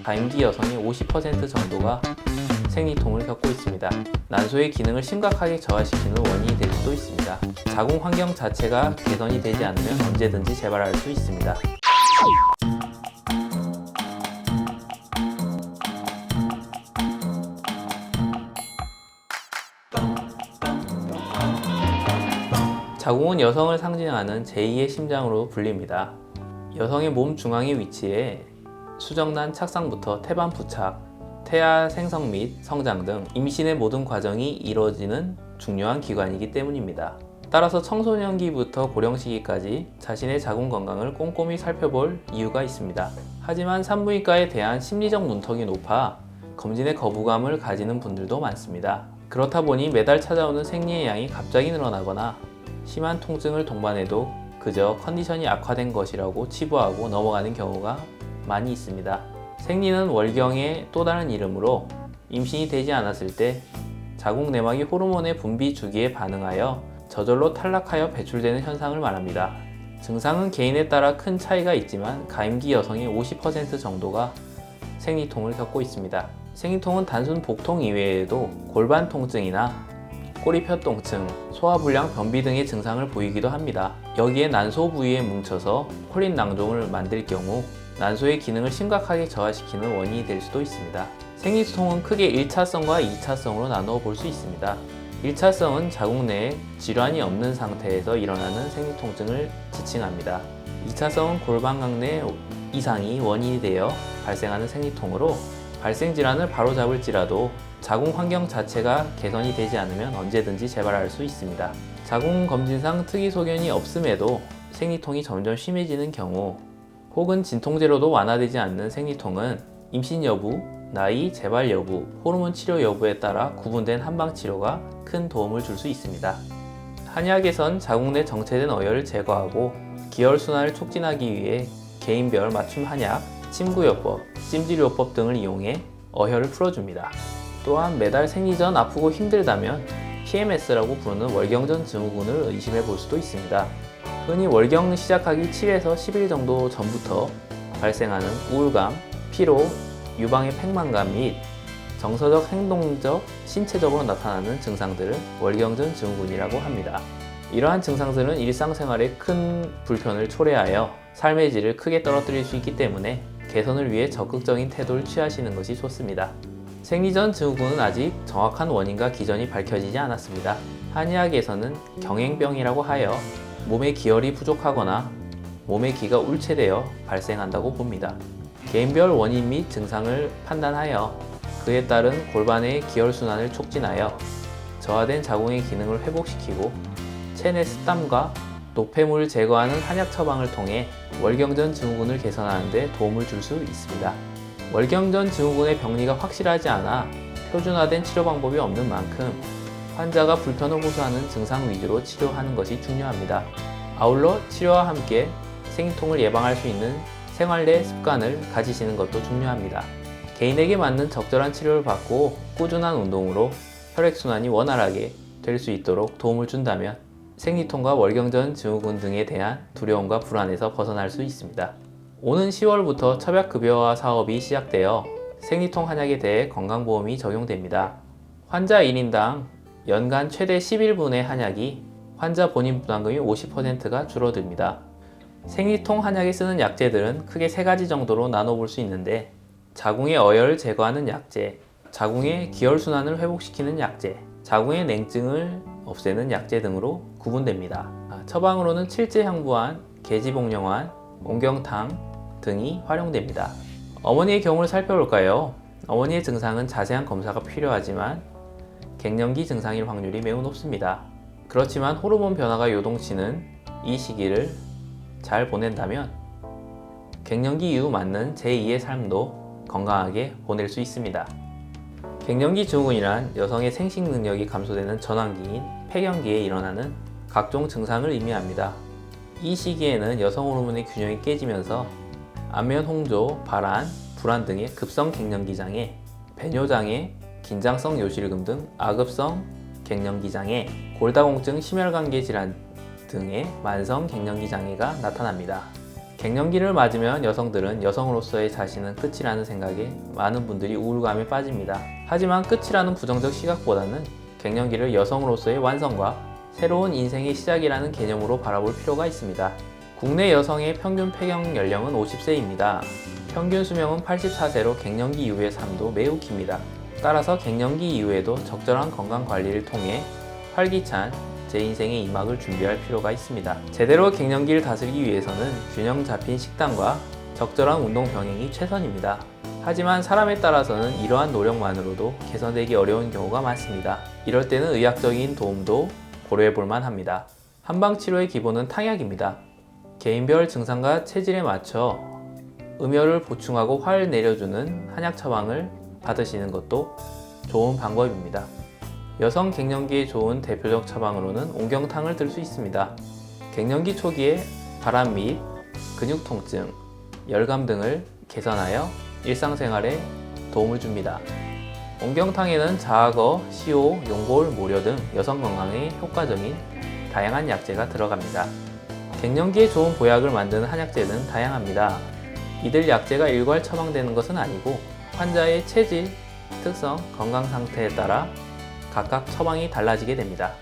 가임기 여성의 50% 정도가 생리통을 겪고 있습니다. 난소의 기능을 심각하게 저하시키는 원인이 될 수도 있습니다. 자궁 환경 자체가 개선이 되지 않으면 언제든지 재발할 수 있습니다. 자궁은 여성을 상징하는 제2의 심장으로 불립니다. 여성의 몸 중앙에 위치해 수정란 착상부터 태반 부착, 태아 생성 및 성장 등 임신의 모든 과정이 이루어지는 중요한 기관이기 때문입니다. 따라서 청소년기부터 고령시기까지 자신의 자궁 건강을 꼼꼼히 살펴볼 이유가 있습니다. 하지만 산부인과에 대한 심리적 문턱이 높아 검진에 거부감을 가지는 분들도 많습니다. 그렇다 보니 매달 찾아오는 생리의 양이 갑자기 늘어나거나 심한 통증을 동반해도 그저 컨디션이 악화된 것이라고 치부하고 넘어가는 경우가 많이 있습니다. 생리는 월경의 또 다른 이름으로 임신이 되지 않았을 때 자궁 내막이 호르몬의 분비 주기에 반응하여 저절로 탈락하여 배출되는 현상을 말합니다. 증상은 개인에 따라 큰 차이가 있지만 가임기 여성의 50% 정도가 생리통을 겪고 있습니다. 생리통은 단순 복통 이외에도 골반 통증이나 꼬리뼈 통증, 소화불량, 변비 등의 증상을 보이기도 합니다. 여기에 난소 부위에 뭉쳐서 콜린 낭종을 만들 경우 난소의 기능을 심각하게 저하시키는 원인이 될 수도 있습니다. 생리통은 크게 1차성과 2차성으로 나누어 볼 수 있습니다. 1차성은 자궁 내에 질환이 없는 상태에서 일어나는 생리통증을 지칭합니다. 2차성은 골반각 내 이상이 원인이 되어 발생하는 생리통으로 발생 질환을 바로잡을지라도 자궁 환경 자체가 개선이 되지 않으면 언제든지 재발할 수 있습니다. 자궁 검진상 특이 소견이 없음에도 생리통이 점점 심해지는 경우 혹은 진통제로도 완화되지 않는 생리통은 임신 여부, 나이, 재발 여부, 호르몬 치료 여부에 따라 구분된 한방 치료가 큰 도움을 줄 수 있습니다. 한의학에선 자궁 내 정체된 어혈을 제거하고 기혈순환을 촉진하기 위해 개인별 맞춤 한약, 침구요법, 찜질요법 등을 이용해 어혈을 풀어줍니다. 또한 매달 생리 전 아프고 힘들다면 PMS라고 부르는 월경전 증후군을 의심해 볼 수도 있습니다. 흔히 월경 시작하기 7에서 10일 정도 전부터 발생하는 우울감, 피로, 유방의 팽만감 및 정서적, 행동적, 신체적으로 나타나는 증상들을 월경전 증후군이라고 합니다. 이러한 증상들은 일상생활에 큰 불편을 초래하여 삶의 질을 크게 떨어뜨릴 수 있기 때문에 개선을 위해 적극적인 태도를 취하시는 것이 좋습니다. 생리 전 증후군은 아직 정확한 원인과 기전이 밝혀지지 않았습니다. 한의학에서는 경행병이라고 하여 몸의 기혈이 부족하거나 몸의 기가 울체되어 발생한다고 봅니다. 개인별 원인 및 증상을 판단하여 그에 따른 골반의 기혈순환을 촉진하여 저하된 자궁의 기능을 회복시키고 체내 습담과 노폐물을 제거하는 한약 처방을 통해 월경전 증후군을 개선하는 데 도움을 줄 수 있습니다. 월경전 증후군의 병리가 확실하지 않아 표준화된 치료 방법이 없는 만큼 환자가 불편을 호소하는 증상 위주로 치료하는 것이 중요합니다. 아울러 치료와 함께 생리통을 예방할 수 있는 생활 내 습관을 가지시는 것도 중요합니다. 개인에게 맞는 적절한 치료를 받고 꾸준한 운동으로 혈액순환이 원활하게 될 수 있도록 도움을 준다면 생리통과 월경전 증후군 등에 대한 두려움과 불안에서 벗어날 수 있습니다. 오는 10월부터 처약급여화 사업이 시작되어 생리통 한약에 대해 건강보험이 적용됩니다. 환자 1인당 연간 최대 11분의 한약이 환자 본인 부담금이 50%가 줄어듭니다. 생리통 한약에 쓰는 약재들은 크게 3가지 정도로 나눠볼 수 있는데 자궁의 어혈을 제거하는 약재, 자궁의 기혈순환을 회복시키는 약재, 자궁의 냉증을 없애는 약재 등으로 구분됩니다. 처방으로는 칠제향부환, 계지복령환, 옹경탕 등이 활용됩니다. 어머니의 경우를 살펴볼까요? 어머니의 증상은 자세한 검사가 필요하지만 갱년기 증상일 확률이 매우 높습니다. 그렇지만 호르몬 변화가 요동치는 이 시기를 잘 보낸다면 갱년기 이후 맞는 제2의 삶도 건강하게 보낼 수 있습니다. 갱년기 증후군이란 여성의 생식 능력이 감소되는 전환기인 폐경기에 일어나는 각종 증상을 의미합니다. 이 시기에는 여성 호르몬의 균형이 깨지면서 안면 홍조, 발한, 불안 등의 급성 갱년기 장애, 배뇨장애, 긴장성 요실금 등 아급성 갱년기 장애, 골다공증, 심혈관계 질환 등의 만성 갱년기 장애가 나타납니다. 갱년기를 맞으면 여성들은 여성으로서의 자신은 끝이라는 생각에 많은 분들이 우울감에 빠집니다. 하지만 끝이라는 부정적 시각보다는 갱년기를 여성으로서의 완성과 새로운 인생의 시작이라는 개념으로 바라볼 필요가 있습니다. 국내 여성의 평균 폐경 연령은 50세입니다. 평균 수명은 84세로 갱년기 이후의 삶도 매우 깁니다. 따라서 갱년기 이후에도 적절한 건강 관리를 통해 활기찬 제 인생의 이막을 준비할 필요가 있습니다. 제대로 갱년기를 다스리기 위해서는 균형 잡힌 식단과 적절한 운동 병행이 최선입니다. 하지만 사람에 따라서는 이러한 노력만으로도 개선되기 어려운 경우가 많습니다. 이럴 때는 의학적인 도움도 고려해 볼 만합니다. 한방치료의 기본은 탕약입니다. 개인별 증상과 체질에 맞춰 음혈을 보충하고 화를 내려주는 한약 처방을 받으시는 것도 좋은 방법입니다. 여성 갱년기에 좋은 대표적 처방으로는 옹경탕을 들 수 있습니다. 갱년기 초기에 바람 및 근육 통증, 열감 등을 개선하여 일상생활에 도움을 줍니다. 옹경탕에는 자악어, 시오, 용골, 모려 등 여성 건강에 효과적인 다양한 약재가 들어갑니다. 갱년기에 좋은 보약을 만드는 한약재는 다양합니다. 이들 약재가 일괄 처방되는 것은 아니고 환자의 체질, 특성, 건강 상태에 따라 각각 처방이 달라지게 됩니다.